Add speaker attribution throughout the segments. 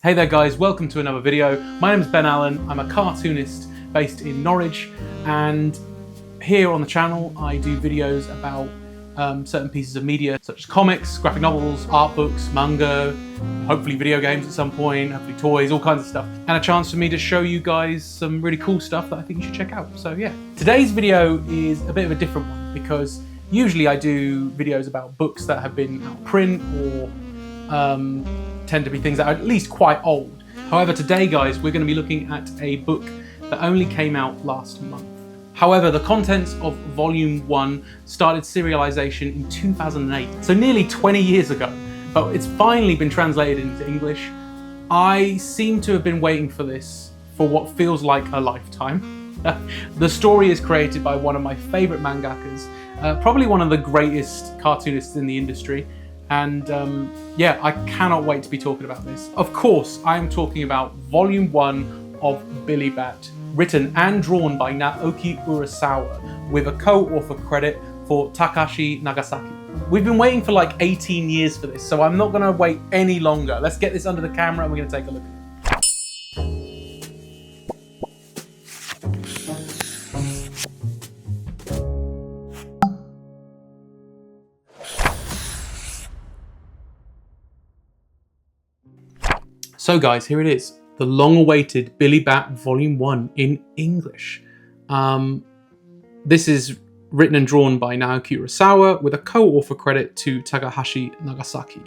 Speaker 1: Hey there guys, welcome to another video. My name is Ben Allen, I'm a cartoonist based in Norwich, and here on the channel I do videos about certain pieces of media such as comics, graphic novels, art books, manga, hopefully video games at some point, hopefully toys, all kinds of stuff, and a chance for me to show you guys some really cool stuff that I think you should check out. So yeah, today's video is a bit of a different one because usually I do videos about books that have been out of print or tend to be things that are at least quite old. However, today guys, we're going to be looking at a book that only came out last month. However, the contents of Volume 1 started serialization in 2008, so nearly 20 years ago, but it's finally been translated into English. I seem to have been waiting for this for what feels like a lifetime. The story is created by one of my favorite mangakas, probably one of the greatest cartoonists in the industry, and yeah, I cannot wait to be talking about this. Of course, I am talking about Volume 1 of Billy Bat, written and drawn by Naoki Urasawa, with a co-author credit for Takashi Nagasaki. We've been waiting for like 18 years for this, so I'm not going to wait any longer. Let's get this under the camera and we're going to take a look at it. So guys, here it is. The long-awaited Billy Bat Volume 1 in English. This is written and drawn by Naoki Urasawa with a co-author credit to Takashi Nagasaki.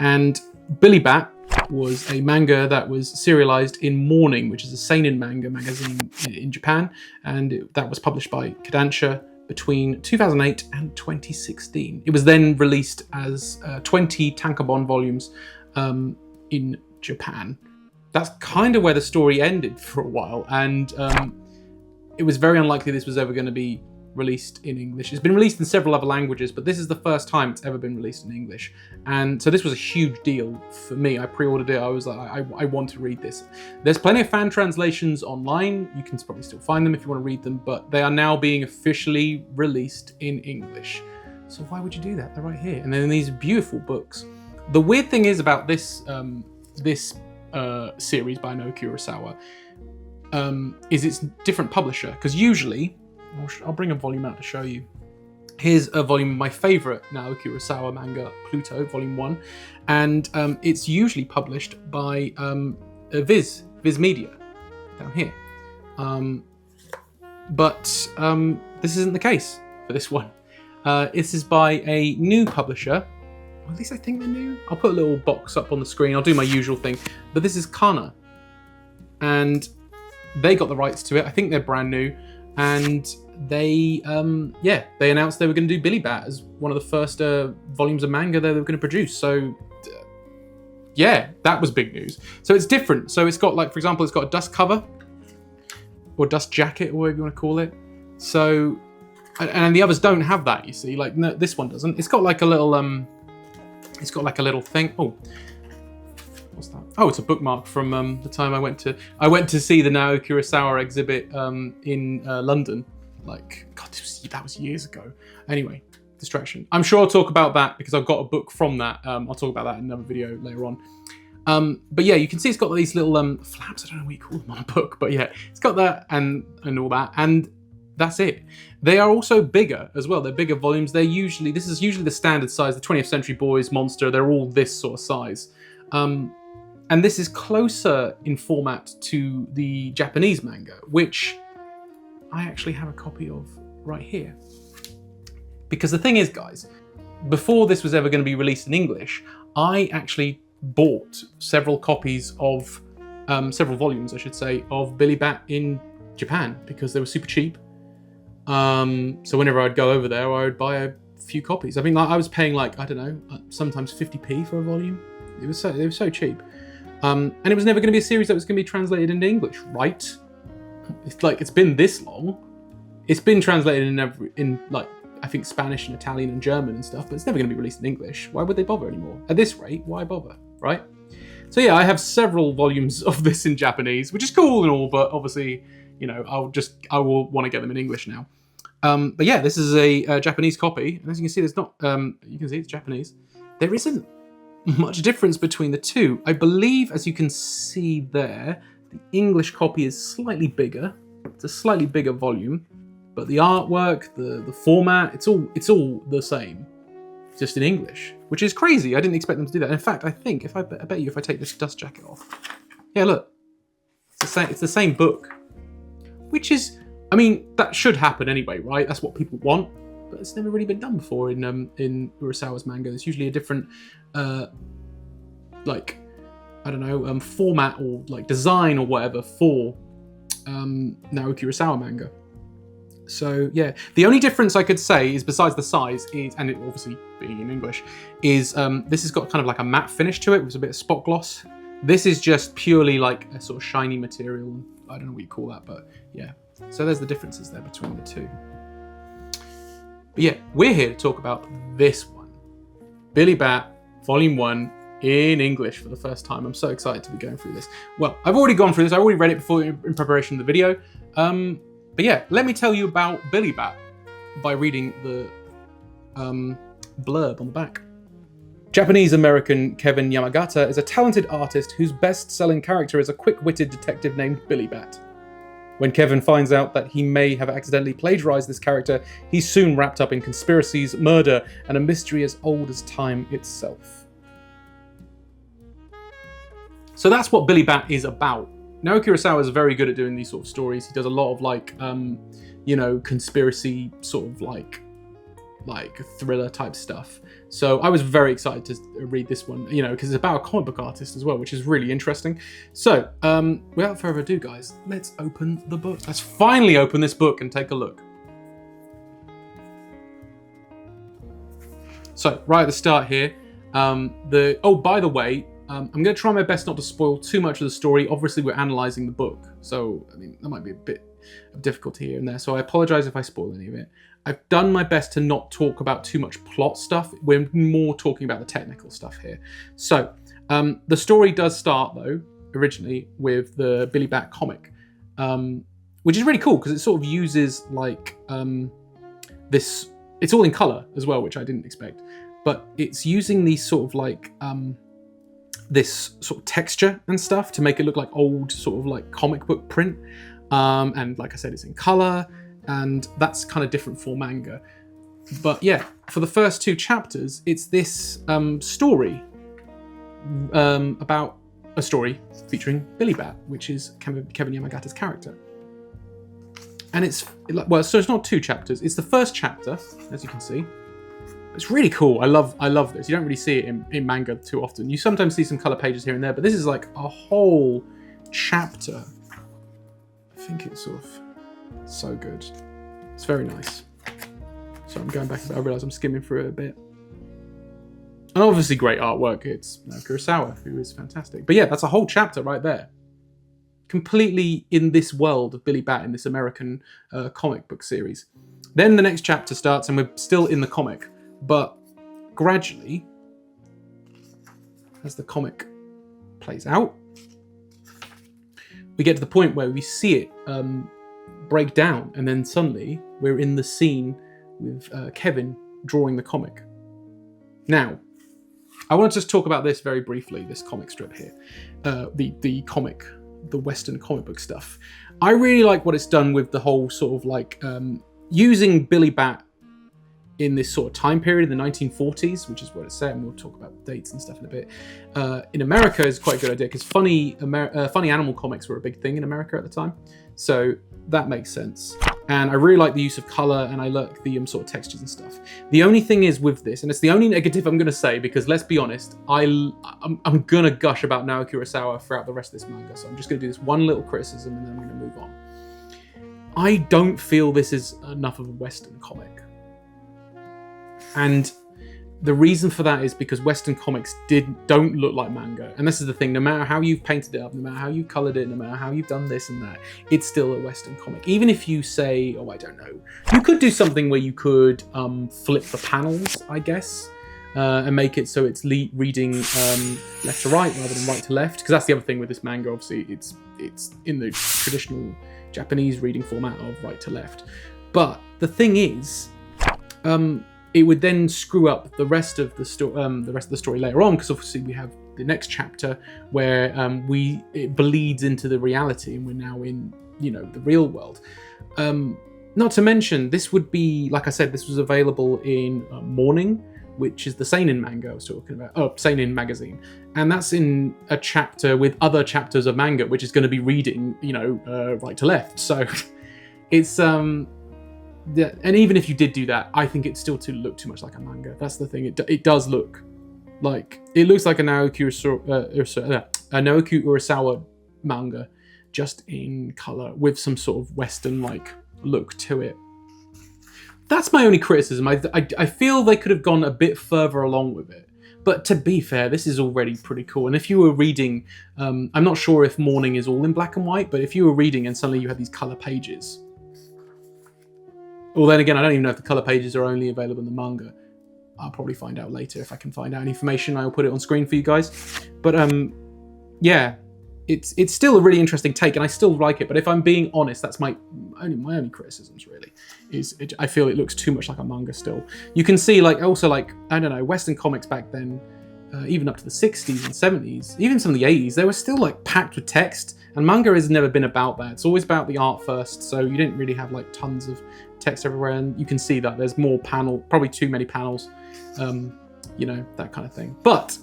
Speaker 1: And Billy Bat was a manga that was serialized in Morning, which is a seinen manga magazine in Japan, and that was published by Kodansha between 2008 and 2016. It was then released as 20 tankobon volumes in Japan. That's kind of where the story ended for a while, and it was very unlikely this was ever going to be released in English. It's been released in several other languages, but this is the first time it's ever been released in English, and so this was a huge deal for me. I pre-ordered it. I was like, I want to read this. There's plenty of fan translations online. You can probably still find them if you want to read them, but they are now being officially released in English. So why would you do that? They're right here, and then these beautiful books. The weird thing is about this series by Naoki Urasawa is it's different publisher, because usually, I'll bring a volume out to show you. Here's a volume of my favorite Naoki Urasawa manga, Pluto, Volume 1, and it's usually published by Viz Media, down here. But this isn't the case for this one. This is by a new publisher. At least I think they're new. I'll put a little box up on the screen. I'll do my usual thing. But this is Kana. And they got the rights to it. I think they're brand new. And they, they announced they were going to do Billy Bat as one of the first volumes of manga they were going to produce. So, yeah, that was big news. So it's different. So it's got, like, for example, it's got a dust cover. Or dust jacket, or whatever you want to call it. So, and the others don't have that, you see. Like, no, this one doesn't. It's got like a little... It's got like a little thing. Oh, what's that? Oh, it's a bookmark from the time I went to see the Naoki Urasawa exhibit in London. Like, God, that was years ago. Anyway, distraction. I'm sure I'll talk about that because I've got a book from that. I'll talk about that in another video later on. But yeah, you can see it's got these little flaps. I don't know what you call them on a book, but yeah, it's got that and all that. And that's it. They are also bigger as well. They're bigger volumes. This is usually the standard size. The 20th Century Boys, Monster, they're all this sort of size. And this is closer in format to the Japanese manga, which I actually have a copy of right here. Because the thing is, guys, before this was ever going to be released in English, I actually bought several copies of, several volumes, I should say, of Billy Bat in Japan because they were super cheap. So whenever I'd go over there, I would buy a few copies. I mean, like, I was paying like, I don't know, sometimes 50p for a volume. They were so cheap. And it was never going to be a series that was going to be translated into English, right? It's like, it's been this long. It's been translated in like, I think Spanish and Italian and German and stuff, but it's never going to be released in Englilich. Why would they bother anymore? At this rate, why bother, right? So yeah, I have several volumes of this in Japanese, which is cool and all, but obviously, you know, I will want to get them in English now. But yeah, this is a Japanese copy, and as you can see, there's not. You can see it's Japanese. There isn't much difference between the two. I believe, as you can see there, the English copy is slightly bigger. It's a slightly bigger volume, but the artwork, the format, it's all the same, just in English, which is crazy. I didn't expect them to do that. In fact, I think I bet you if I take this dust jacket off, yeah, look, it's the same book, which is, I mean, that should happen anyway, right? That's what people want. But it's never really been done before in Urasawa's manga. There's usually a different, like, I don't know, format or like design or whatever for Naoki Urasawa manga. So yeah, the only difference I could say is, besides the size, is, and it obviously being in English, is this has got kind of like a matte finish to it with a bit of spot gloss. This is just purely like a sort of shiny material. I don't know what you call that, but yeah. So there's the differences there between the two. But yeah, we're here to talk about this one. Billy Bat, Volume 1, in English for the first time. I'm so excited to be going through this. Well, I've already gone through this. I already read it before in preparation of the video. But yeah, let me tell you about Billy Bat by reading the blurb on the back. Japanese-American Kevin Yamagata is a talented artist whose best-selling character is a quick-witted detective named Billy Bat. When Kevin finds out that he may have accidentally plagiarized this character, he's soon wrapped up in conspiracies, murder, and a mystery as old as time itself. So that's what Billy Bat is about. Naoki Urasawa is very good at doing these sort of stories. He does a lot of like, you know, conspiracy sort of like thriller type stuff. So I was very excited to read this one, you know, because it's about a comic book artist as well, which is really interesting. So without further ado, guys, let's open the book. Let's finally open this book and take a look. So right at the start here, oh, by the way, I'm going to try my best not to spoil too much of the story. Obviously, we're analysing the book, so I mean that might be a bit of difficulty here and there. So I apologise if I spoil any of it. I've done my best to not talk about too much plot stuff. We're more talking about the technical stuff here. So the story does start, though, originally with the Billy Bat comic, which is really cool because it sort of uses like this. It's all in colour as well, which I didn't expect, but it's using these sort of like this sort of texture and stuff to make it look like old sort of like comic book print. And like I said, it's in colour, and that's kind of different for manga. But yeah, for the first two chapters, it's this story about a story featuring Billy Bat, which is Kevin Yamagata's character. And it's, well, so it's not two chapters. It's the first chapter, as you can see. It's really cool. I love this. You don't really see it in manga too often. You sometimes see some colour pages here and there, but this is like a whole chapter. I think it's sort of so good. It's very nice. So I'm going back. I realise I'm skimming through it a bit. And obviously great artwork. It's Naoki Urasawa, who is fantastic. But yeah, that's a whole chapter right there. Completely in this world of Billy Bat in this American comic book series. Then the next chapter starts and we're still in the comic. But gradually, as the comic plays out, we get to the point where we see it break down, and then suddenly we're in the scene with Kevin drawing the comic. Now, I want to just talk about this very briefly, this comic strip here, the Western comic book stuff. I really like what it's done with the whole sort of like using Billy Bat in this sort of time period in the 1940s, which is what it's set, and we'll talk about dates and stuff in a bit. In America is quite a good idea because funny animal comics were a big thing in America at the time, so that makes sense. And I really like the use of colour, and I like the sort of textures and stuff. The only thing is with this, and it's the only negative I'm going to say, because let's be honest, I'm going to gush about Naoki Urasawa throughout the rest of this manga, so I'm just going to do this one little criticism and then I'm going to move on. I don't feel this is enough of a Western comic. And the reason for that is because Western comics don't look like manga. And this is the thing, no matter how you've painted it up, no matter how you've coloured it, no matter how you've done this and that, it's still a Western comic. Even if you say, oh, I don't know, you could do something where you could flip the panels, I guess, and make it so it's reading left to right rather than right to left. Because that's the other thing with this manga, obviously, it's in the traditional Japanese reading format of right to left. But the thing is, it would then screw up the rest of the story later on, because obviously we have the next chapter where it bleeds into the reality, and we're now in the real world. Not to mention, this would be, like I said, this was available in Morning, which is the seinen manga I was talking about. Oh, seinen magazine, and that's in a chapter with other chapters of manga, which is going to be reading, right to left. So it's and even if you did do that, I think it still look too much like a manga. That's the thing. It does look like a Naoki Urasawa manga, just in color with some sort of Western look to it. That's my only criticism. I feel they could have gone a bit further along with it. But to be fair, this is already pretty cool. And if you were reading, I'm not sure if Morning is all in black and white, but if you were reading and suddenly you had these color pages. Well, then again, I don't even know if the color pages are only available in the manga. I'll probably find out later. If I can find out any information, I'll put it on screen for you guys. But yeah. It's still a really interesting take, and I still like it. But if I'm being honest, that's my only criticisms really. I feel it looks too much like a manga still. You can see I don't know, Western comics back then, even up to the 60s and 70s, even some of the 80s, they were still packed with text. And manga has never been about that. It's always about the art first. So you didn't really have tons of text everywhere, and you can see that there's more probably too many panels, that kind of thing. But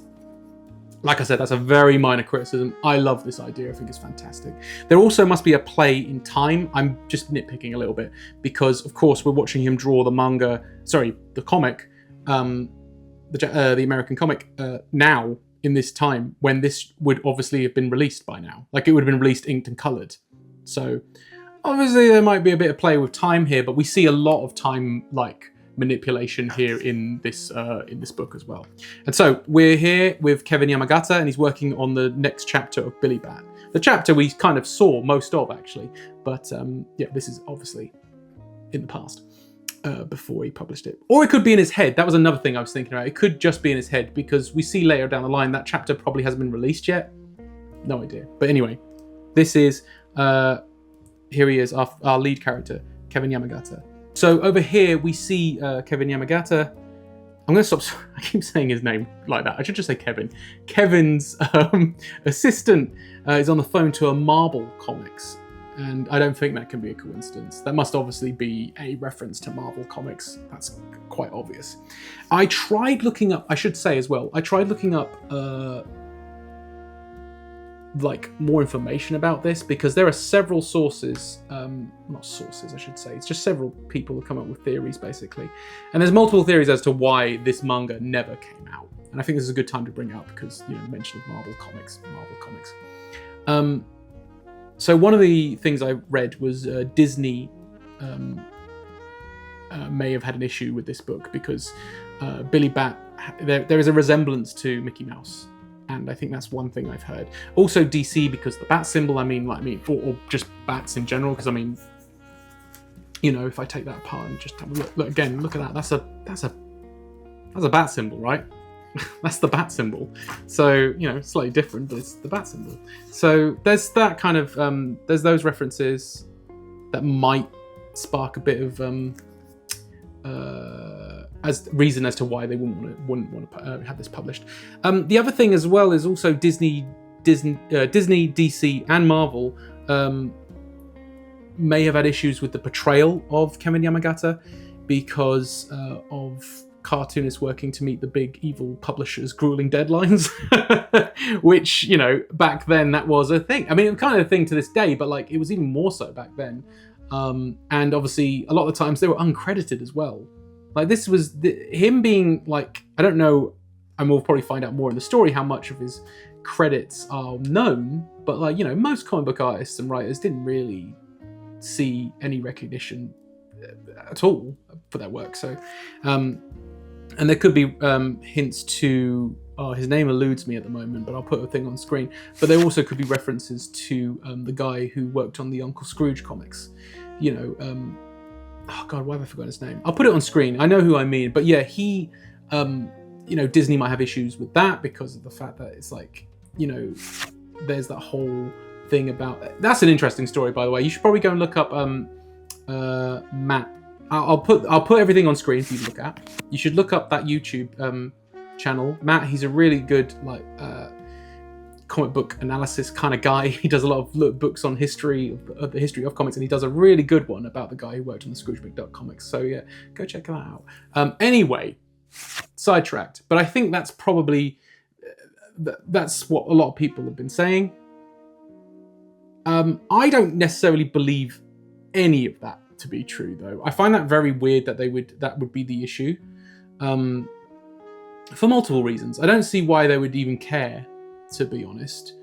Speaker 1: like I said, that's a very minor criticism. I love this idea. I think it's fantastic. There also must be a play in time. I'm just nitpicking a little bit because, of course, we're watching him draw the comic, the American comic, now in this time when this would obviously have been released by now. It would have been released inked and coloured. So obviously there might be a bit of play with time here, but we see a lot of time manipulation here in this book as well. And so we're here with Kevin Yamagata, and he's working on the next chapter of Billy Bat. The chapter we kind of saw most of, actually, but yeah, this is obviously in the past, before he published it. Or it could be in his head. That was another thing I was thinking about. It could just be in his head, because we see later down the line that chapter probably hasn't been released yet. No idea. But anyway, this is here he is, our lead character, Kevin Yamagata. So over here we see Kevin Yamagata. I'm going to stop. I keep saying his name like that. I should just say Kevin. Kevin's assistant is on the phone to a Marvel Comics. And I don't think that can be a coincidence. That must obviously be a reference to Marvel Comics. That's quite obvious. I tried looking up, I should say as well, I tried looking up more information about this, because there are several sources, not sources I should say, it's just several people who come up with theories basically. And there's multiple theories as to why this manga never came out. And I think this is a good time to bring it up because, mention of Marvel Comics. So one of the things I read was Disney may have had an issue with this book because Billy Bat, there is a resemblance to Mickey Mouse. And I think that's one thing I've heard. Also DC, because the bat symbol, or just bats in general, because if I take that apart and just have a look again, look at that. That's a bat symbol, right? That's the bat symbol. So, slightly different, but it's the bat symbol. So there's that kind of, there's those references that might spark a bit of, as reason as to why they wouldn't want to have this published. The other thing as well is also Disney, DC, and Marvel may have had issues with the portrayal of Kevin Yamagata because of cartoonists working to meet the big evil publishers' grueling deadlines, which back then that was a thing. It was kind of a thing to this day, but it was even more so back then. And obviously, a lot of the times they were uncredited as well. This was him being I don't know, and we'll probably find out more in the story how much of his credits are known, but most comic book artists and writers didn't really see any recognition at all for their work. So, and there could be hints to, his name eludes me at the moment, but I'll put a thing on screen. But there also could be references to the guy who worked on the Uncle Scrooge comics. Oh God, why have I forgotten his name? I'll put it on screen. I know who I mean, but yeah, he, Disney might have issues with that because of the fact that it's there's that whole thing about. That's an interesting story, by the way. You should probably go and look up Matt I'll put everything on screen for you to look at. You should look up that YouTube channel. Matt, he's a really good comic book analysis kind of guy. He does a lot of books on history of the history of comics, and he does a really good one about the guy who worked on the Scrooge McDuck comics. So yeah, go check that out. Anyway, sidetracked, but I think that's probably that's what a lot of people have been saying. I don't necessarily believe any of that to be true, though. I find that very weird that that would be the issue, for multiple reasons. I don't see why they would even care, to be honest,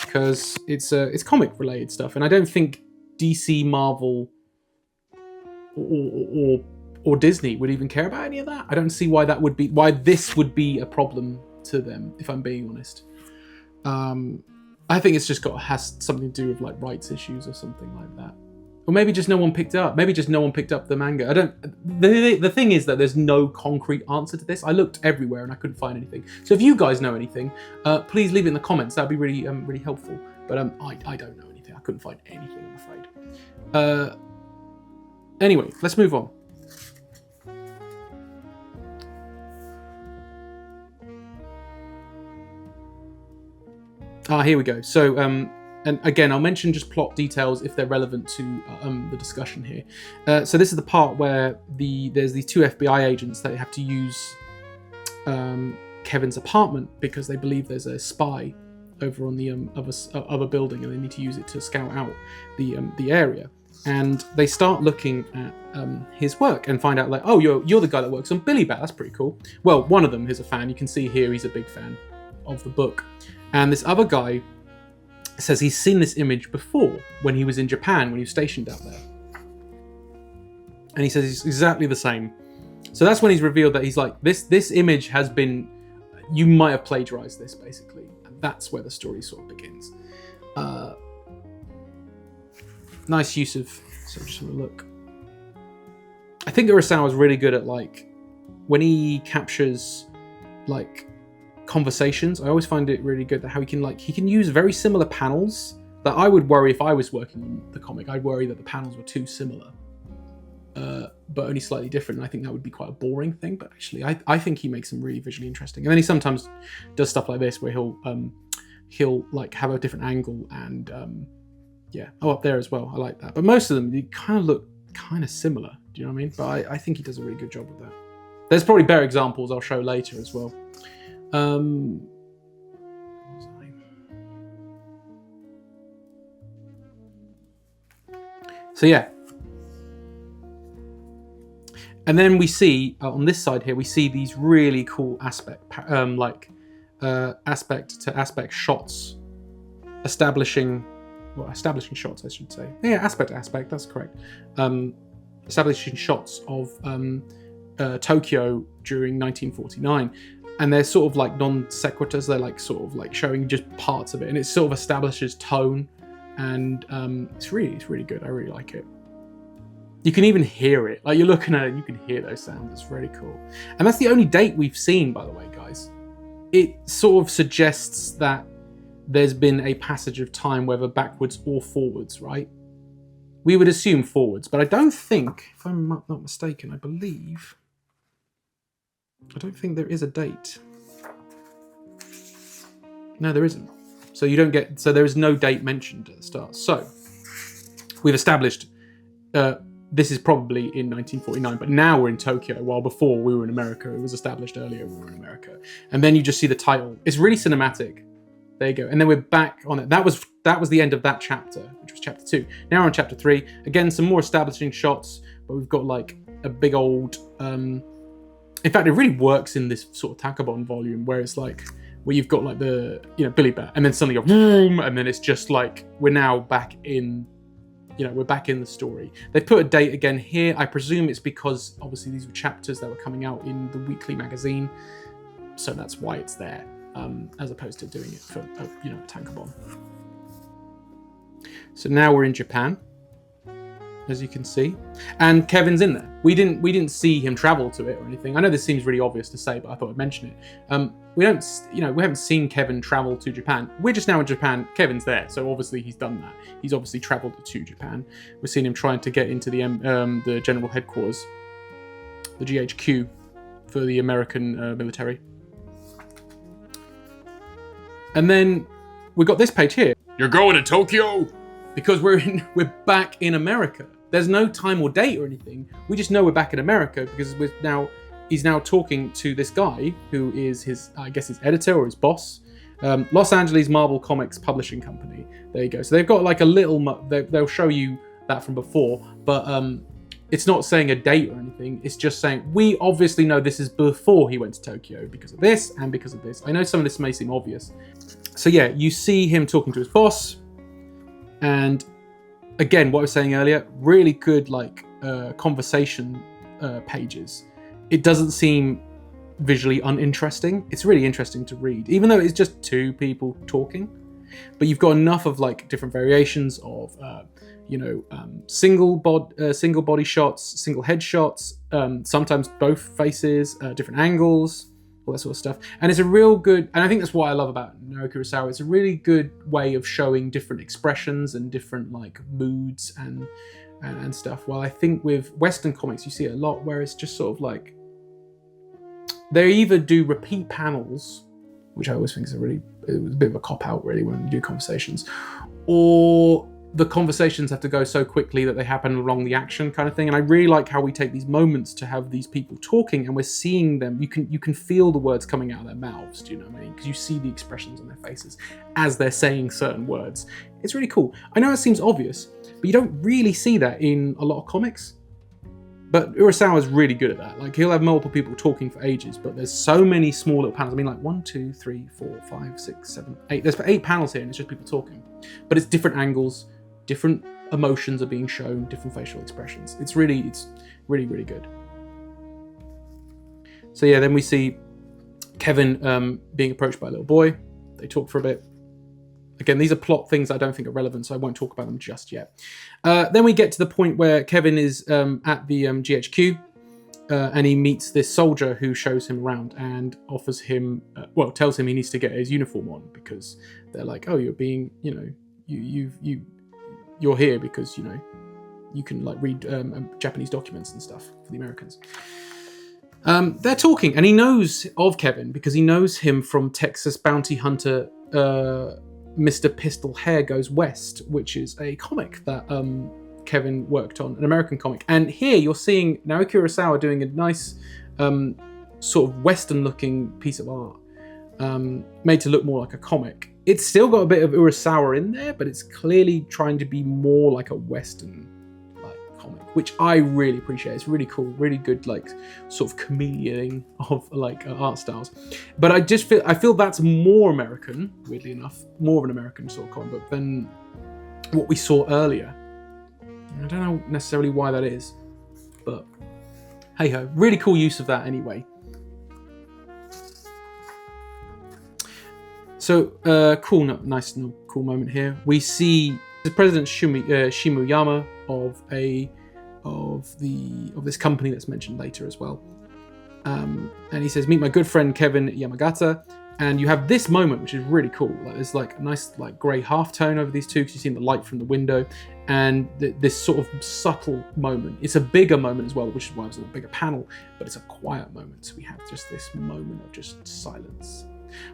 Speaker 1: because it's comic related stuff, and I don't think DC, Marvel, or Disney would even care about any of that. I don't see why this would be a problem to them, if I'm being honest. I think it's just has something to do with like rights issues or something like that. Or maybe just no one picked up. Maybe just no one picked up the manga. I don't. The thing is that there's no concrete answer to this. I looked everywhere and I couldn't find anything. So if you guys know anything, please leave it in the comments. That'd be really really helpful. But I don't know anything. I couldn't find anything, I'm afraid. Anyway, let's move on. Here we go. So, and again, I'll mention just plot details if they're relevant to the discussion here. So this is the part where there's these two FBI agents that have to use Kevin's apartment because they believe there's a spy over on the other building, and they need to use it to scout out the area. And they start looking at his work and find out like, oh, you're the guy that works on Billy Bat. That's pretty cool. Well, one of them is a fan. You can see here he's a big fan of the book. And this other guy says he's seen this image before when he was in Japan, when he was stationed out there. And he says it's exactly the same. So that's when he's revealed that he's like, this image has been, you might have plagiarized this, basically. And that's where the story sort of begins. Nice use of, so just have a look. I think Urasawa is really good at like, when he captures like, conversations. I always find it really good that how he can use very similar panels that I would worry if I was working on the comic. I'd worry that the panels were too similar, but only slightly different. And I think that would be quite a boring thing. But actually, I think he makes them really visually interesting. And then he sometimes does stuff like this where he'll like have a different angle and yeah, up there as well. I like that. But most of them, they kind of look kind of similar. Do you know what I mean? But I think he does a really good job with that. There's probably better examples I'll show later as well. So yeah, and then we see on this side here we see these really cool aspect to aspect shots, establishing shots, I should say. Yeah, aspect to aspect, that's correct. Establishing shots of Tokyo during 1949. And they're sort of like non sequiturs. They're like sort of like showing just parts of it, and it sort of establishes tone, and it's really good. I really like it. You can even hear it. Like you're looking at it, you can hear those sounds. It's really cool. And that's the only date we've seen, by the way, guys. It sort of suggests that there's been a passage of time, whether backwards or forwards, right? We would assume forwards, but I don't think, if I'm not mistaken, I don't think there is a date. No, there isn't. So there is no date mentioned at the start. So we've established this is probably in 1949, but now we're in Tokyo, while before we were in America. It was established earlier we were in America. And then you just see the title. It's really cinematic. There you go. And then we're back on it. That was the end of that chapter, which was chapter 2. Now we're on chapter 3. Again, some more establishing shots, but we've got like a big old in fact, it really works in this sort of Takabon volume where it's like, where you've got like the, Billy Bat, and then suddenly you're boom, and then it's just like, we're now back in, we're back in the story. They've put a date again here. I presume it's because obviously these were chapters that were coming out in the weekly magazine. So that's why it's there, as opposed to doing it for, Takabon. So now we're in Japan. as you can see, and Kevin's in there. We didn't see him travel to it or anything. I know this seems really obvious to say, but I thought I'd mention it. We haven't seen Kevin travel to Japan. We're just now in Japan. Kevin's there, so obviously he's done that. He's obviously traveled to Japan. We're seeing him trying to get into the general headquarters, the GHQ for the American military. And then we've got this page here. You're going to Tokyo? Because we're back in America. There's no time or date or anything. We just know we're back in America because he's now talking to this guy who is his editor or his boss. Los Angeles Marvel Comics Publishing Company. There you go. So they've got like a little. They'll show you that from before, but it's not saying a date or anything. It's just saying we obviously know this is before he went to Tokyo because of this and because of this. I know some of this may seem obvious. So yeah, you see him talking to his boss. And again, what I was saying earlier, really good conversation pages. It doesn't seem visually uninteresting. It's really interesting to read, even though it's just two people talking. But you've got enough of different variations of single body shots, single head shots, sometimes both faces, different angles, all that sort of stuff. And it's a real good, and I think that's what I love about Naoki Urasawa. It's a really good way of showing different expressions and different moods and stuff. While I think with Western comics, you see it a lot where it's just sort of they either do repeat panels, which I always think is it was a bit of a cop out really when you do conversations, or the conversations have to go so quickly that they happen along the action kind of thing. And I really like how we take these moments to have these people talking and we're seeing them. You can feel the words coming out of their mouths, do you know what I mean? Because you see the expressions on their faces as they're saying certain words. It's really cool. I know it seems obvious, but you don't really see that in a lot of comics. But Urasawa is really good at that. He'll have multiple people talking for ages, but there's so many small little panels. I mean, 1, 2, 3, 4, 5, 6, 7, 8. There's 8 panels here and it's just people talking. But it's different angles. Different emotions are being shown, different facial expressions. It's really, really good. So yeah, then we see Kevin being approached by a little boy. They talk for a bit. Again, these are plot things I don't think are relevant, so I won't talk about them just yet. Then we get to the point where Kevin is at the GHQ, and he meets this soldier who shows him around and offers him, tells him he needs to get his uniform on because they're like, oh, you're being, you're here because you can read Japanese documents and stuff for the Americans. They're talking, and he knows of Kevin because he knows him from Texas Bounty Hunter, Mr. Pistol Hair Goes West, which is a comic that Kevin worked on, an American comic. And here you're seeing Naoki Urasawa doing a nice sort of Western-looking piece of art, made to look more like a comic. It's still got a bit of Urasawa in there, but it's clearly trying to be more like a Western comic, which I really appreciate. It's really cool, really good, sort of chameleoning of art styles. But I feel that's more American, weirdly enough, more of an American sort of comic book than what we saw earlier. I don't know necessarily why that is, but hey ho, really cool use of that anyway. So cool, nice, cool moment here. We see the President Shimuyama of this company that's mentioned later as well, and he says, "Meet my good friend Kevin Yamagata." And you have this moment, which is really cool. There's a nice grey halftone over these two because you see the light from the window, and this sort of subtle moment. It's a bigger moment as well, which is why it's a bigger panel, but it's a quiet moment. So we have just this moment of just silence.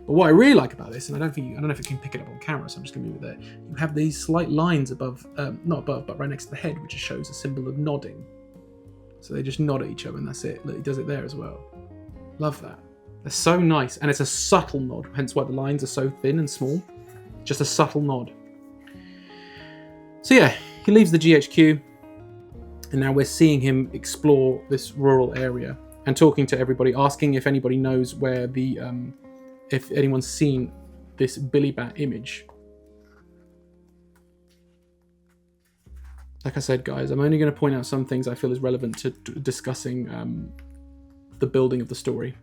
Speaker 1: But what I really like about this, and I don't know if you can pick it up on camera, so I'm just going to move it there. You have these slight lines above, not above, but right next to the head, which just shows a symbol of nodding. So they just nod at each other, and that's it. Look, he does it there as well. Love that. They're so nice, and it's a subtle nod, hence why the lines are so thin and small. Just a subtle nod. So yeah, he leaves the GHQ, and now we're seeing him explore this rural area and talking to everybody, asking if anybody knows where the if anyone's seen this Billy Bat image. Like I said, guys, I'm only going to point out some things I feel is relevant to discussing the building of the story.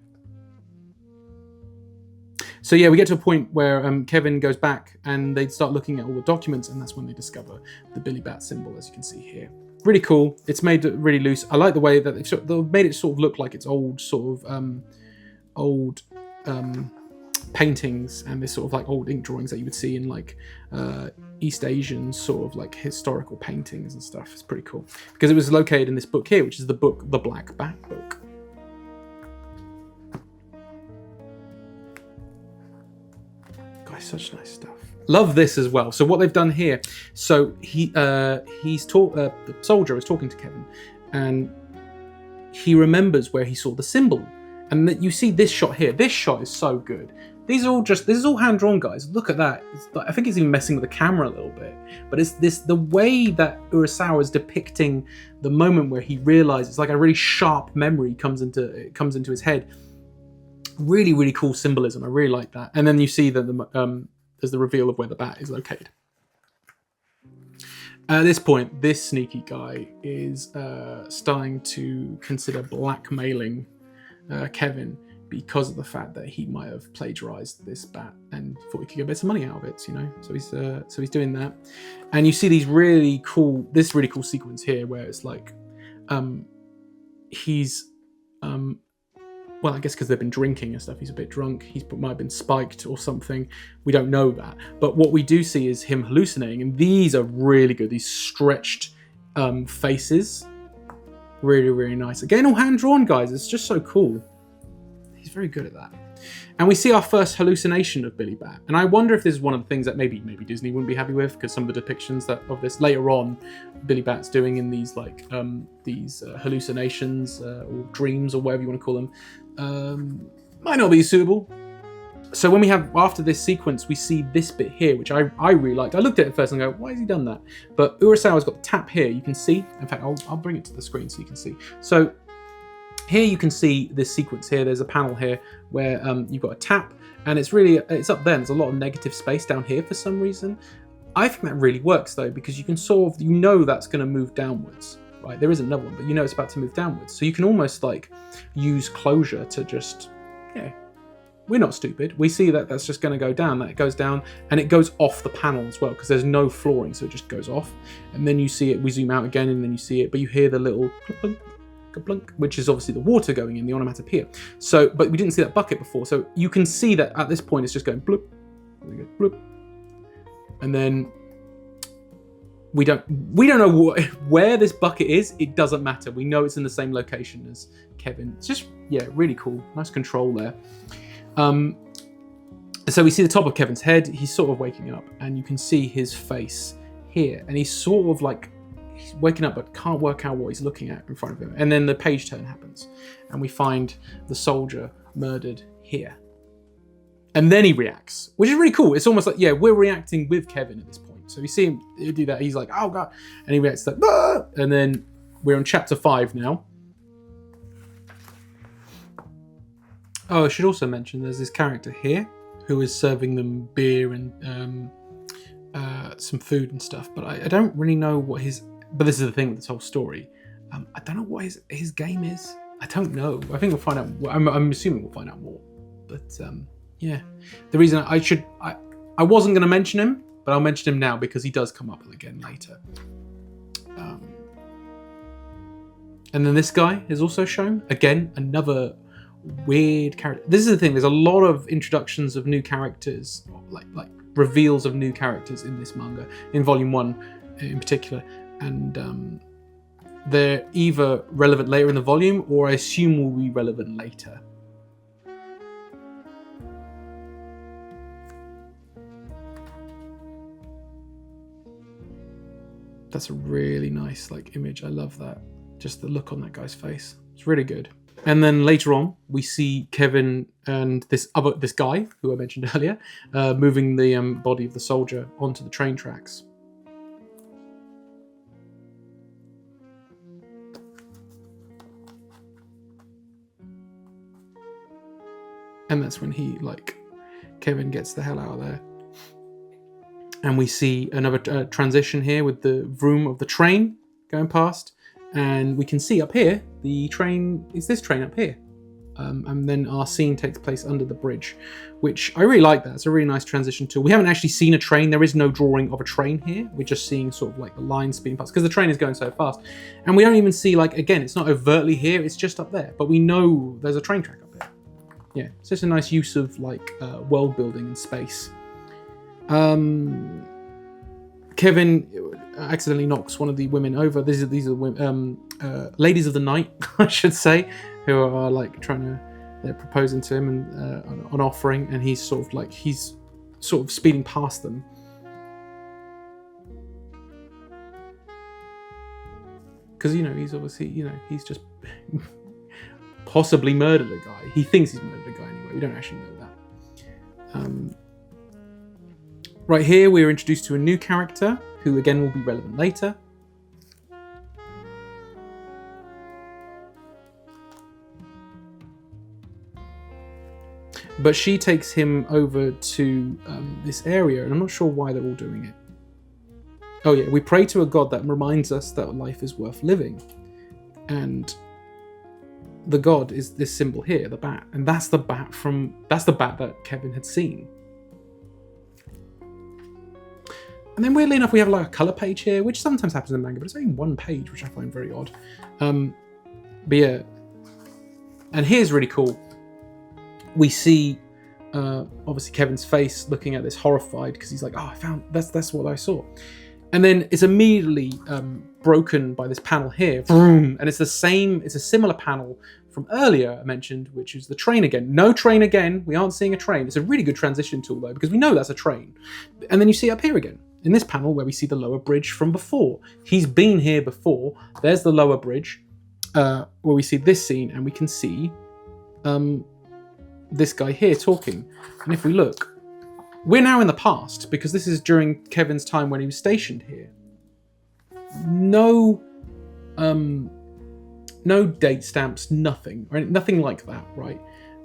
Speaker 1: So yeah, we get to a point where Kevin goes back and they start looking at all the documents, and that's when they discover the Billy Bat symbol, as you can see here. really cool. It's made really loose. I like the way that they've made it sort of look like it's old paintings and this sort of like old ink drawings that you would see in like East Asian sort of like historical paintings and stuff. It's pretty cool because it was located in this book here, which is the book, The Black Bat Book. Guys, such nice stuff. Love this as well. So what they've done here, so the soldier is talking to Kevin, and he remembers where he saw the symbol, and that you see this shot here. This shot is so good. This is all hand drawn, guys. Look at that. I think it's even messing with the camera a little bit, but it's the way that Urasawa is depicting the moment where he realizes, like a really sharp memory comes into his head. Really, really cool symbolism. I really like that. And then you see that there's the reveal of where the bat is located. At this point, this sneaky guy is starting to consider blackmailing Kevin because of the fact that he might have plagiarized this bat and thought he could get a bit of money out of it, you know. So he's doing that, and you see this really cool sequence here where it's like he's well, I guess because they've been drinking and stuff, he's a bit drunk. He might have been spiked or something. We don't know that. But what we do see is him hallucinating. And these are really good. These stretched faces. Really, really nice. Again, all hand-drawn, guys. It's just so cool. He's very good at that. And we see our first hallucination of Billy Bat. And I wonder if this is one of the things that maybe Disney wouldn't be happy with, because some of the depictions of this later on, Billy Bat's doing in these like these hallucinations or dreams or whatever you want to call them, might not be suitable. So when we have, after this sequence, we see this bit here, which I really liked. I looked at it first and go, why has he done that? But Urasawa's got the tap here. You can see. In fact, I'll bring it to the screen so you can see. So here you can see this sequence here. There's a panel here where you've got a tap, and it's up there. There's a lot of negative space down here for some reason. I think that really works though, because you can sort of, you know that's going to move downwards, right? There is another one, but you know it's about to move downwards. So you can almost like use closure to just, yeah, we're not stupid. We see that that's just going to go down. That it goes down, and it goes off the panel as well, because there's no flooring, so it just goes off. And then you see it, we zoom out again, and then you see it, but you hear the little blunk, which is obviously the water going in, the onomatopoeia. So, but we didn't see that bucket before, so you can see that at this point it's just going bloop, bloop, and then we don't know where this bucket is. It doesn't matter. We know it's in the same location as Kevin. It's just, yeah, really cool. Nice control there. So we see the top of Kevin's head. He's sort of waking up, and you can see his face here, and he's sort of like, he's waking up but can't work out what he's looking at in front of him. And then the page turn happens, and we find the soldier murdered here. And then he reacts, which is really cool. It's almost like, yeah, we're reacting with Kevin at this point. So we see him do that. He's like, oh God. And he reacts like, ah! And then we're on chapter 5 now. Oh, I should also mention there's this character here who is serving them beer and some food and stuff. But I don't really know what his... But this is the thing with this whole story. I don't know what his game is. I don't know. I think we'll find out. I'm assuming we'll find out more. But yeah, the reason I wasn't going to mention him, but I'll mention him now because he does come up again later. And then this guy is also shown again. Another weird character. This is the thing. There's a lot of introductions of new characters, like reveals of new characters in this manga, in Volume 1 in particular. And they're either relevant later in the volume, or I assume will be relevant later. That's a really nice image. I love that. Just the look on that guy's face. It's really good. And then later on, we see Kevin and this guy who I mentioned earlier, moving the body of the soldier onto the train tracks. And that's when Kevin gets the hell out of there. And we see another transition here with the vroom of the train going past. And we can see up here, the train, is this train up here? and then our scene takes place under the bridge, which I really like that. It's a really nice transition tool. We haven't actually seen a train. There is no drawing of a train here. We're just seeing sort of like the line speeding past because the train is going so fast. And we don't even see, like, again, it's not overtly here. It's just up there. But we know there's a train track up there. Yeah, it's just a nice use of like world building and space. Kevin accidentally knocks one of the women over. These are the women, ladies of the night, I should say, who are like they're proposing to him and an offering, and he's sort of speeding past them. Because he's obviously he's just possibly murdered a guy. He thinks he's murdered a guy anyway. We don't actually know that. Right here, we're introduced to a new character who again will be relevant later. But she takes him over to this area, and I'm not sure why they're all doing it. Oh yeah, we pray to a god that reminds us that life is worth living. And the god is this symbol here, the bat. And that's the bat that Kevin had seen. And then weirdly enough, we have like a colour page here, which sometimes happens in manga, but it's only one page, which I find very odd. But yeah, and here's really cool. We see obviously Kevin's face looking at this horrified because he's like, oh, I found that's what I saw. And then it's immediately broken by this panel here. Vroom, and it's a similar panel from earlier I mentioned, which is the train again. No train again. We aren't seeing a train. It's a really good transition tool though, because we know that's a train. And then you see it up here again in this panel where we see the lower bridge from before. He's been here before. There's the lower bridge where we see this scene, and we can see this guy here talking. And if we look, we're now in the past because this is during Kevin's time when he was stationed here. No date stamps, nothing, right? Nothing like that, right?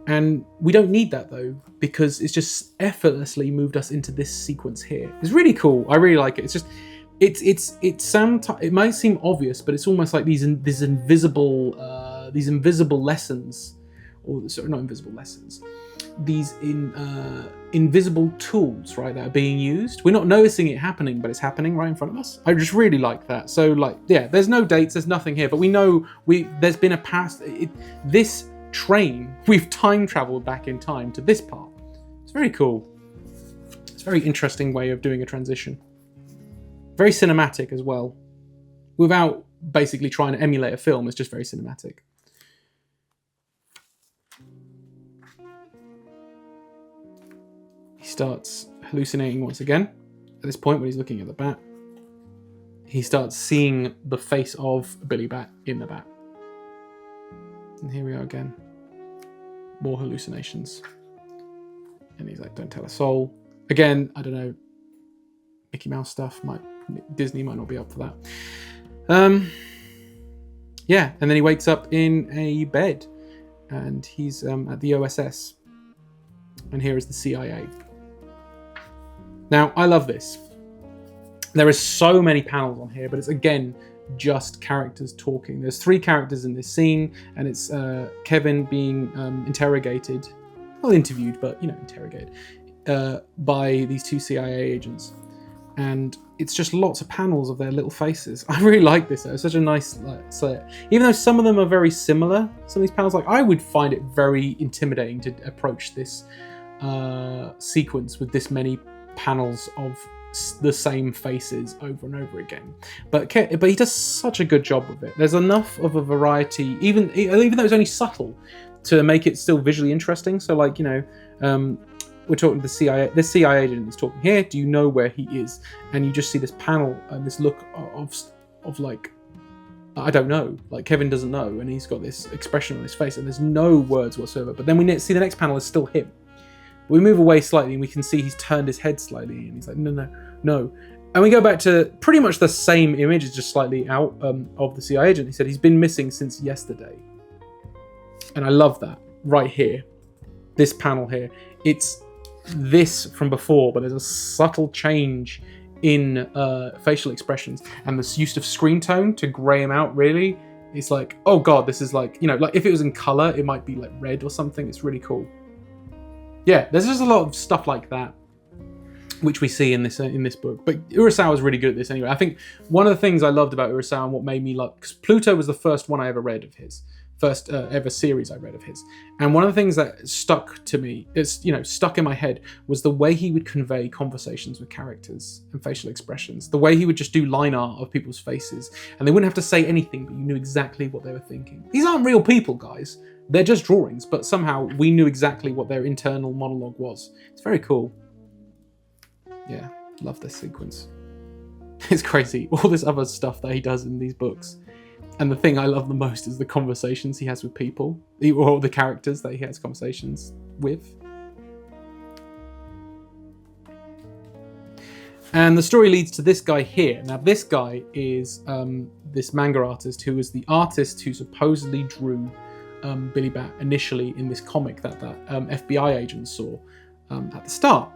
Speaker 1: And we don't need that though, because it's just effortlessly moved us into this sequence here. It's really cool. I really like it. It's just, it might seem obvious, but it's almost like these invisible lessons. Or sorry, not invisible lessons. These invisible tools, right, that are being used. We're not noticing it happening, but it's happening right in front of us. I just really like that. So, like, yeah, there's no dates, there's nothing here, but we know there's been a past. This train, we've time traveled back in time to this part. It's very cool. It's a very interesting way of doing a transition. Very cinematic as well, without basically trying to emulate a film. It's just very cinematic. He starts hallucinating once again. At this point, when he's looking at the bat, he starts seeing the face of Billy Bat in the bat. And here we are again. More hallucinations. And he's like, don't tell a soul. Again, I don't know. Mickey Mouse stuff. Disney might not be up for that. Yeah, and then he wakes up in a bed. And he's at the OSS. And here is the CIA. Now, I love this. There are so many panels on here, but it's, again, just characters talking. There's 3 characters in this scene, and it's Kevin being interrogated. Well, interviewed, but, interrogated. By these 2 CIA agents. And it's just lots of panels of their little faces. I really like this. It's such a nice set. Even though some of them are very similar, some of these panels, I would find it very intimidating to approach this sequence with this many panels of the same faces over and over again. But he does such a good job with it. There's enough of a variety, even though it's only subtle, to make it still visually interesting. So, like, we're talking to the CIA. This CIA agent is talking here. Do you know where he is? And you just see this panel and this look of like, I don't know. Like, Kevin doesn't know, and he's got this expression on his face, and there's no words whatsoever. But then we see the next panel is still him. We move away slightly, and we can see he's turned his head slightly, and he's like, no. And we go back to pretty much the same image, it's just slightly out of the CIA agent. He said he's been missing since yesterday. And I love that right here. This panel here. It's this from before, but there's a subtle change in facial expressions, and this use of screen tone to grey him out really It's like, oh god, this is like, like if it was in color, it might be like red or something. It's really cool. Yeah, there's just a lot of stuff like that, which we see in this book. But Urasawa is really good at this anyway. I think one of the things I loved about Urasawa and what made me like, because Pluto was the first one I ever read of his, first ever series I read of his, and one of the things that stuck to me, stuck in my head, was the way he would convey conversations with characters and facial expressions. The way he would just do line art of people's faces, and they wouldn't have to say anything, but you knew exactly what they were thinking. These aren't real people, guys. They're just drawings, but somehow we knew exactly what their internal monologue was. It's very cool. Yeah, love this sequence. It's crazy. All this other stuff that he does in these books. And the thing I love the most is the conversations he has with people, or the characters that he has conversations with. And the story leads to this guy here. Now, this guy is this manga artist who is the artist who supposedly drew Billy Bat initially in this comic that FBI agent saw at the start.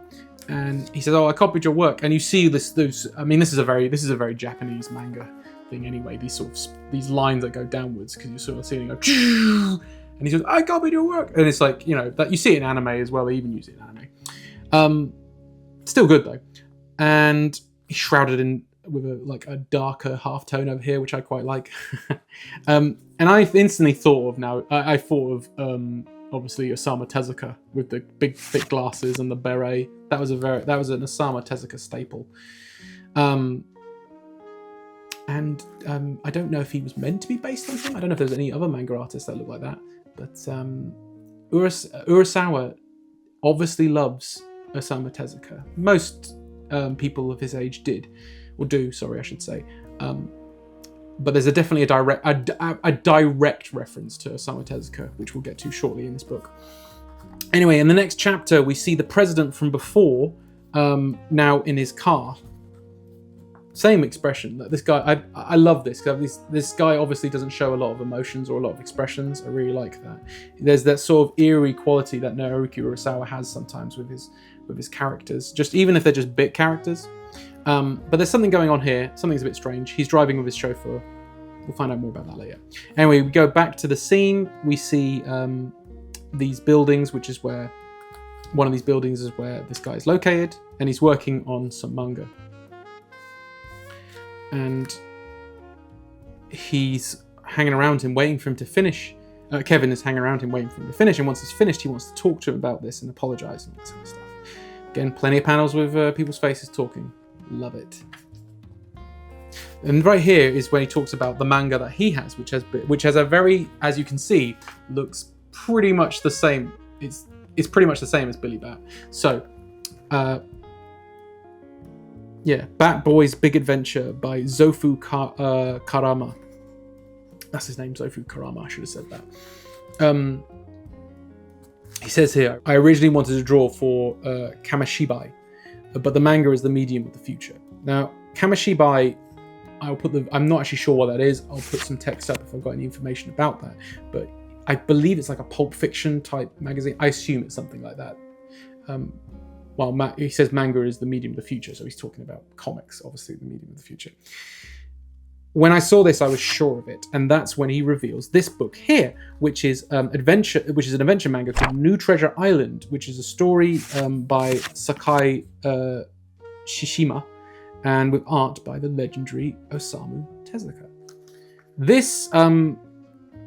Speaker 1: And he says, "Oh, I copied your work." And you see this is a very Japanese manga thing anyway. These lines that go downwards, because you're sort of seeing it go, and he says, "I copied your work," and it's like, that you see it in anime as well. They even use it in anime. Still good though, and he's shrouded in with a darker half tone over here, which I quite like. And I instantly thought of I thought of obviously Osamu Tezuka with the big thick glasses and the beret. That was an Osamu Tezuka staple. And I don't know if he was meant to be based on him. I don't know if there's any other manga artists that look like that. But Urasawa obviously loves Osamu Tezuka. Most people of his age do, I should say. But there's definitely a direct reference to Osamu Tezuka, which we'll get to shortly in this book. Anyway, in the next chapter, we see the president from before now in his car. Same expression. This guy, I love this, because this guy obviously doesn't show a lot of emotions or a lot of expressions. I really like that. There's that sort of eerie quality that Naoki Urasawa has sometimes with his characters, just even if they're just bit characters. But there's something going on here. Something's a bit strange. He's driving with his chauffeur. We'll find out more about that later. Anyway, we go back to the scene. We see these buildings, which is where one of these buildings is where this guy is located, and he's working on some manga. And he's hanging around him, waiting for him to finish. Kevin is hanging around him, waiting for him to finish. And once he's finished, he wants to talk to him about this and apologize and all that sort of stuff. Again, plenty of panels with people's faces talking. Love it. And right here is when he talks about the manga that he has, which has a very, as you can see, looks pretty much the same. It's pretty much the same as Billy Bat. So, Bat Boy's Big Adventure by Zofu Karama. That's his name, Zofu Karama. I should have said that. He says here, "I originally wanted to draw for Kamishibai, but the manga is the medium of the future." Now, Kamishibai, I'm not actually sure what that is. I'll put some text up if I've got any information about that. But I believe it's like a pulp fiction type magazine. I assume it's something like that. He says manga is the medium of the future, so he's talking about comics, obviously the medium of the future. When I saw this, I was sure of it, and that's when he reveals this book here, which is an adventure manga called New Treasure Island, which is a story by Sakai Shishima, and with art by the legendary Osamu Tezuka. This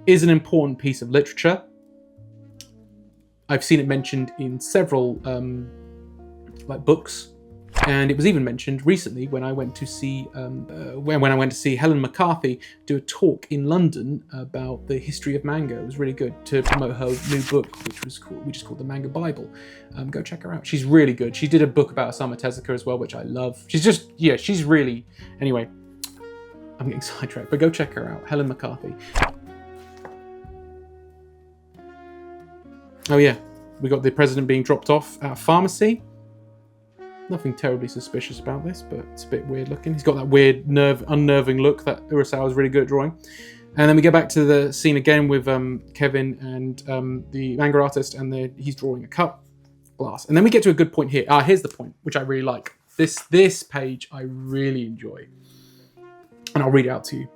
Speaker 1: is an important piece of literature. I've seen it mentioned in several books, and it was even mentioned recently when I went to see Helen McCarthy do a talk in London about the history of manga. It was really good to promote her new book, which is called The Manga Bible. Go check her out. She's really good. She did a book about Osamu Tezuka as well, which I love. She's really... Anyway, I'm getting sidetracked, but go check her out. Helen McCarthy. Oh yeah, we got the president being dropped off at a pharmacy. Nothing terribly suspicious about this, but it's a bit weird looking. He's got that weird, unnerving look that Urasawa is really good at drawing. And then we go back to the scene again with Kevin and the manga artist, and he's drawing a cup glass. And then we get to a good point here. Here's the point, which I really like. This page I really enjoy. And I'll read it out to you.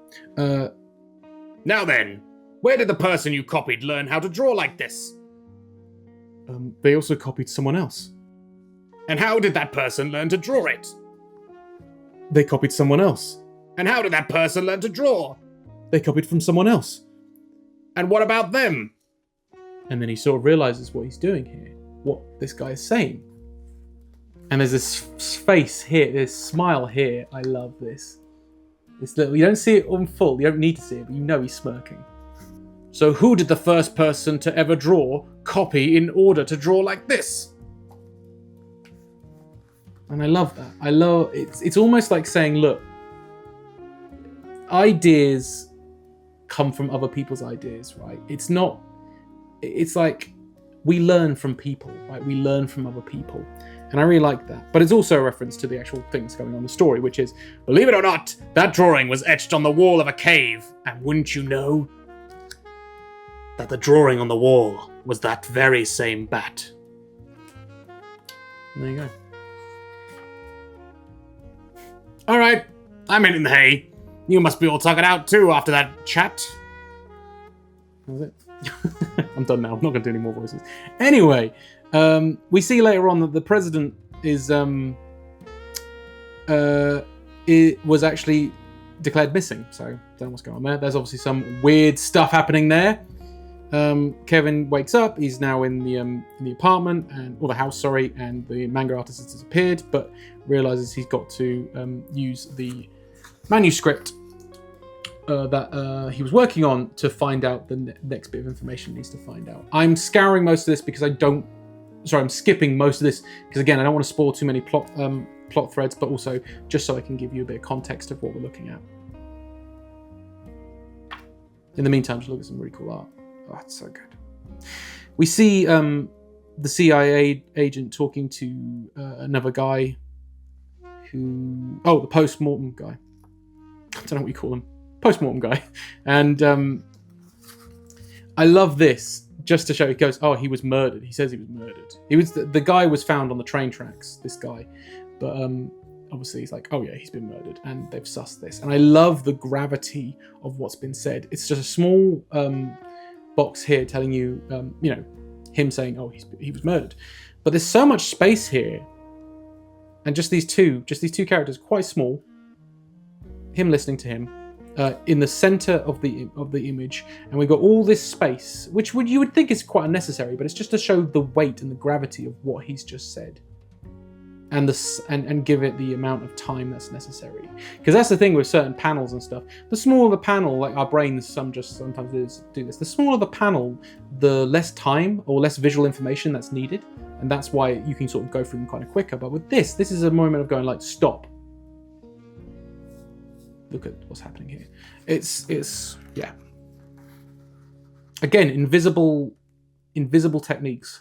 Speaker 2: Now then, where did the person you copied learn how to draw like this?
Speaker 1: They also copied someone else.
Speaker 2: And how did that person learn to draw it?
Speaker 1: They copied someone else.
Speaker 2: And how did that person learn to draw?
Speaker 1: They copied from someone else.
Speaker 2: And what about them?
Speaker 1: And then he sort of realizes what he's doing here, what this guy is saying. And there's this face here, this smile here. I love this. This little, you don't see it on full, you don't need to see it, but you know he's smirking.
Speaker 2: So who did the first person to ever draw copy in order to draw like this?
Speaker 1: And I love that. I love it's almost like saying, look, ideas come from other people's ideas, right? It's like we learn from people, right? We learn from other people. And I really like that. But it's also a reference to the actual things going on in the story, which is,
Speaker 2: believe it or not, that drawing was etched on the wall of a cave. And wouldn't you know that the drawing on the wall was that very same bat?
Speaker 1: There you go.
Speaker 2: All right, I'm in the hay. You must be all tuckered out too after that chat.
Speaker 1: That was it. I'm done now. I'm not going to do any more voices. Anyway, we see later on that the president it was actually declared missing. So don't know what's going on there. There's obviously some weird stuff happening there. Kevin wakes up. He's now in the apartment or the house, sorry, and the manga artist has disappeared, but realizes he's got to use the manuscript that he was working on to find out the next bit of information he needs to find out. I'm scouring most of this because I'm skipping most of this because, again, I don't want to spoil too many plot threads, but also just so I can give you a bit of context of what we're looking at. In the meantime, just look at some really cool art. Oh, it's so good. We see the CIA agent talking to another guy the post-mortem guy. I don't know what you call him. Post-mortem guy. And I love this, just to show, he goes, oh, he was murdered. He says he was murdered. The guy was found on the train tracks, this guy. But obviously he's like, oh yeah, he's been murdered. And they've sussed this. And I love the gravity of what's been said. It's just a small box here telling you, him saying, oh, he was murdered. But there's so much space here. And just these two characters, quite small. Him listening to him. In the center of the image, and we've got all this space, which you would think is quite unnecessary, but it's just to show the weight and the gravity of what he's just said, and give it the amount of time that's necessary. Because that's the thing with certain panels and stuff. The smaller the panel, like our brains, sometimes do this. The smaller the panel, the less time or less visual information that's needed, and that's why you can sort of go through them kind of quicker. But with this is a moment of going like, stop. Look at what's happening here. It's yeah. Again, invisible techniques.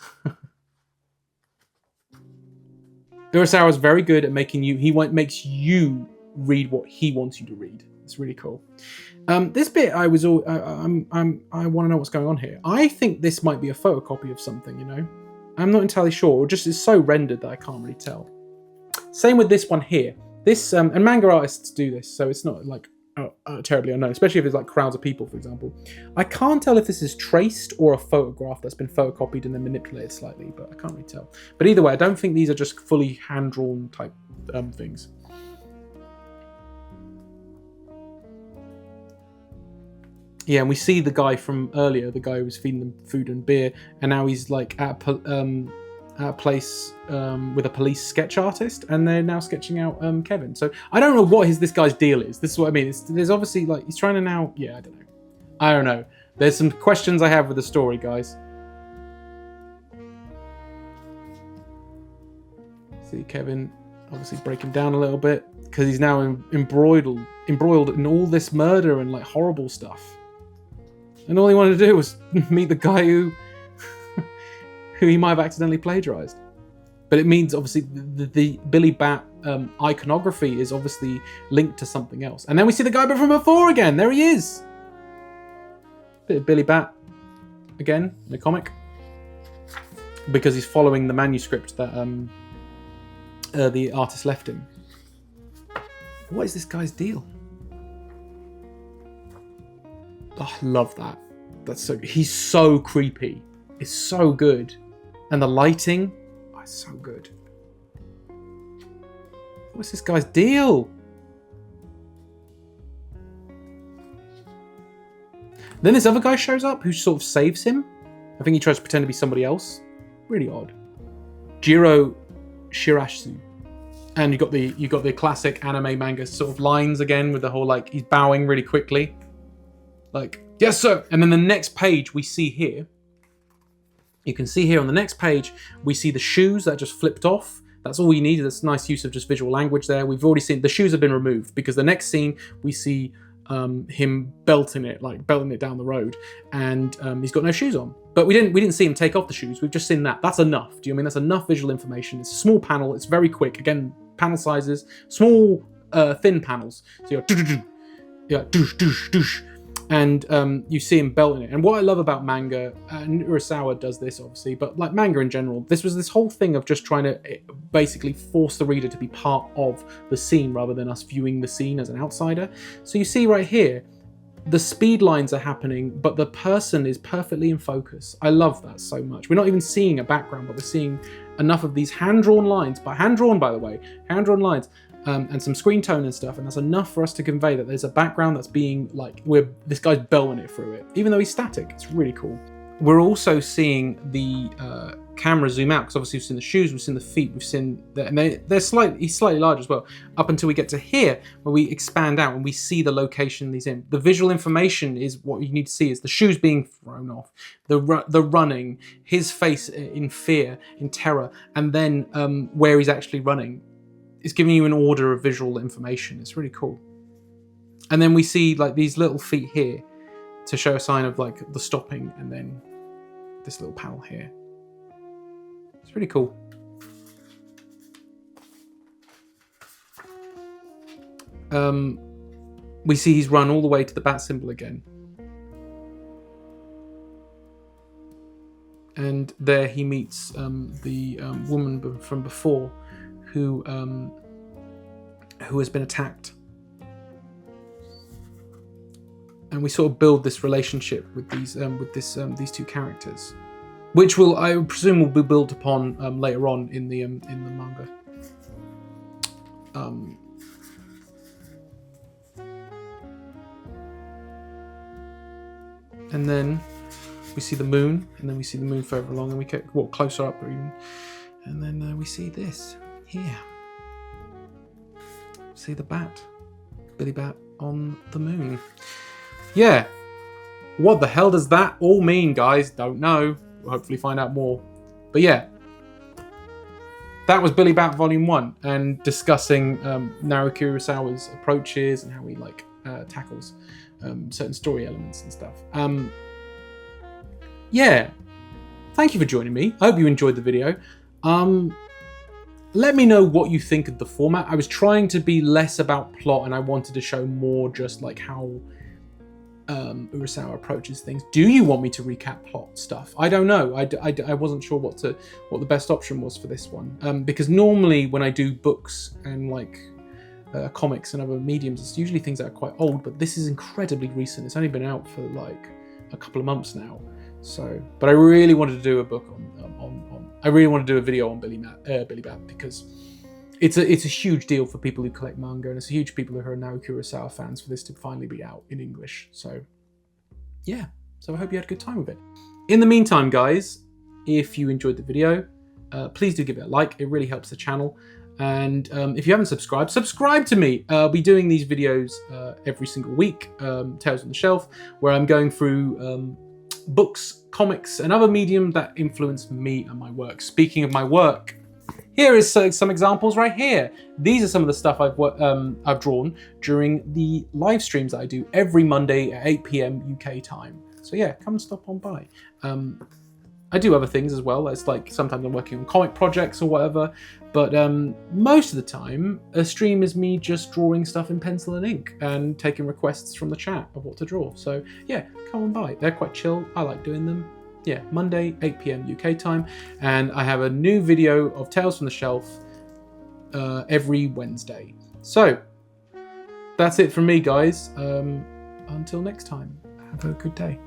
Speaker 1: Urasawa is very good at making you. Makes you read what he wants you to read. It's really cool. This bit, I want to know what's going on here. I think this might be a photocopy of something. I'm not entirely sure. Or just it's so rendered that I can't really tell. Same with this one here. This and manga artists do this, so it's not like terribly unknown, especially if it's like crowds of people, for example. I can't tell if this is traced or a photograph that's been photocopied and then manipulated slightly, but I can't really tell. But either way, I don't think these are just fully hand-drawn type things. Yeah, and we see the guy from earlier, the guy who was feeding them food and beer, and now he's like at a place with a police sketch artist, and they're now sketching out Kevin. So I don't know what this guy's deal is. This is what I mean. There's obviously like he's trying to now. Yeah, I don't know. There's some questions I have with the story, guys. See Kevin obviously breaking down a little bit because he's now embroiled in all this murder and like horrible stuff. And all he wanted to do was meet the guy who he might have accidentally plagiarized. But it means, obviously, the Billy Bat iconography is obviously linked to something else. And then we see the guy from before again. There he is. Bit of Billy Bat again in the comic. Because he's following the manuscript that the artist left him. What is this guy's deal? Oh, I love that. That's so. He's so creepy. It's so good, and the lighting, oh, it's so good. What's this guy's deal? Then this other guy shows up who sort of saves him. I think he tries to pretend to be somebody else. Really odd. Jiro Shirasu. And you got the classic anime manga sort of lines again with the whole like he's bowing really quickly. Like, yes sir. And then the next page we see here. You can see here on the next page, we see the shoes that just flipped off. That's all you need. That's nice use of just visual language there. We've already seen the shoes have been removed because the next scene we see him belting it down the road, and he's got no shoes on. But we didn't see him take off the shoes. We've just seen that. That's enough. Do you know what I mean? That's enough visual information. It's a small panel. It's very quick. Again, panel sizes, small, thin panels. So you're douche, douche, douche. And you see him belting it. And what I love about manga, and Urasawa does this obviously, but like manga in general, this was this whole thing of just trying to basically force the reader to be part of the scene rather than us viewing the scene as an outsider. So you see right here, the speed lines are happening, but the person is perfectly in focus. I love that so much. We're not even seeing a background, but we're seeing enough of these hand-drawn lines, but hand-drawn by the way, hand-drawn lines, and some screen tone and stuff, and that's enough for us to convey that there's a background that's being like, this guy's belting it through it, even though he's static. It's really cool. We're also seeing the camera zoom out because obviously we've seen the shoes, we've seen the feet, we've seen that, and he's slightly large as well. Up until we get to here, where we expand out and we see the location he's in. The visual information is what you need to see: is the shoes being thrown off, the running, his face in fear, in terror, and then where he's actually running. It's giving you an order of visual information. It's really cool. And then we see like these little feet here to show a sign of like the stopping, and then this little panel here. It's really cool. We see he's run all the way to the bat symbol again. And there he meets the woman from before, who has been attacked, and we sort of build this relationship with these two characters, which I presume will be built upon later on in the manga. And then we see the moon, and then we see the moon further along, and we walk closer up, even, and then we see this. Here, see the bat, Billy Bat on the moon. Yeah, what the hell does that all mean, guys? Don't know. We'll hopefully find out more. But yeah, that was Billy Bat Volume 1, and discussing Naoki Urasawa's approaches and how he tackles certain story elements and stuff. Yeah, thank you for joining me. I hope you enjoyed the video. Let me know what you think of the format. I was trying to be less about plot, and I wanted to show more just like how Urasawa approaches things. Do you want me to recap plot stuff? I don't know. I wasn't sure what the best option was for this one. Because normally when I do books and like comics and other mediums, it's usually things that are quite old, but this is incredibly recent. It's only been out for like a couple of months now. So, but I really wanted to do a book I really want to do a video on Billy Bat because it's a huge deal for people who collect manga, and it's a huge people who are Naoki Urasawa fans for this to finally be out in English. So yeah, so I hope you had a good time with it. In the meantime, guys, if you enjoyed the video, please do give it a like. It really helps the channel. And if you haven't subscribed, subscribe to me. I'll be doing these videos every single week, Tales on the Shelf, where I'm going through books, comics, and other medium that influence me and my work. Speaking of my work, here is some examples right here. These are some of the stuff I've drawn during the live streams that I do every Monday at 8 PM UK time. So yeah, come and stop on by. I do other things as well. It's like sometimes I'm working on comic projects or whatever, but most of the time a stream is me just drawing stuff in pencil and ink and taking requests from the chat of what to draw. So yeah, come on by. They're quite chill. I like doing them. Yeah, Monday, 8 PM UK time. And I have a new video of Tales from the Shelf every Wednesday. So that's it from me, guys. Until next time. have a good day.